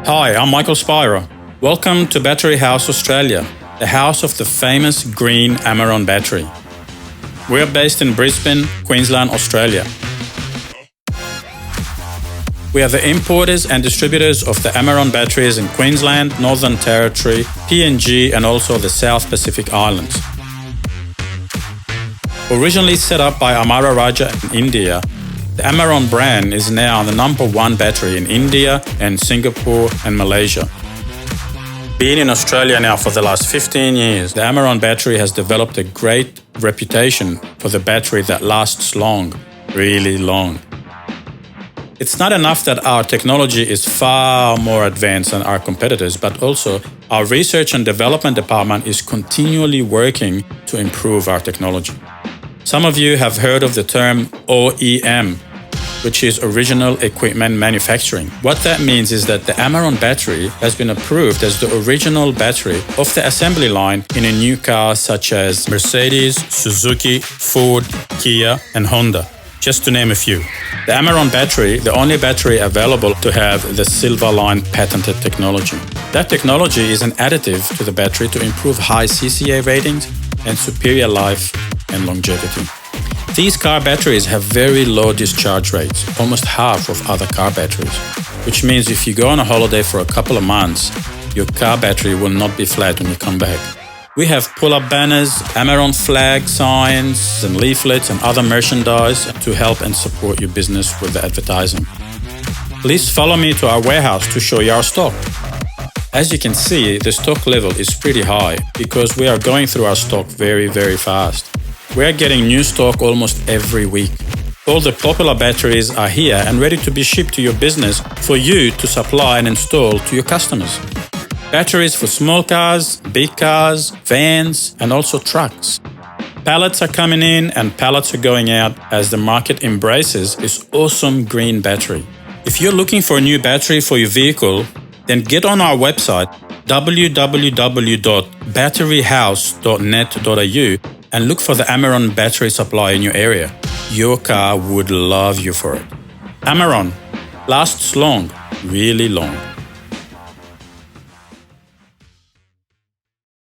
Hi, I'm Michael Spira. Welcome to Battery House Australia, the house of the famous green AMARON battery. We're based in Brisbane, Queensland, Australia. We are the importers and distributors of the AMARON batteries in Queensland, Northern Territory, PNG and also the South Pacific Islands. Originally set up by Amara Raja in India, the AMARON brand is now the #1 battery in India and Singapore and Malaysia. Being in Australia now for the last 15 years, the AMARON battery has developed a great reputation for the battery that lasts long, really long. It's not enough that our technology is far more advanced than our competitors, but also our research and development department is continually working to improve our technology. Some of you have heard of the term OEM, which is Original Equipment Manufacturing. What that means is that the AMARON battery has been approved as the original battery of the assembly line in a new car such as Mercedes, Suzuki, Ford, Kia and Honda, just to name a few. The AMARON battery, the only battery available to have the Silver Line patented technology. That technology is an additive to the battery to improve high CCA ratings and superior life and longevity. These car batteries have very low discharge rates, almost half of other car batteries, which means if you go on a holiday for a couple of months, your car battery will not be flat when you come back. We have pull-up banners, AMARON flag signs and leaflets and other merchandise to help and support your business with the advertising. Please follow me to our warehouse to show you our stock. As you can see, the stock level is pretty high because we are going through our stock very, very fast. We are getting new stock almost every week. All the popular batteries are here and ready to be shipped to your business for you to supply and install to your customers. Batteries for small cars, big cars, vans, and also trucks. Pallets are coming in and pallets are going out as the market embraces this awesome green battery. If you're looking for a new battery for your vehicle, then get on our website www.batteryhouse.net.au and look for the AMARON battery supply in your area. Your car would love you for it. AMARON lasts long, really long.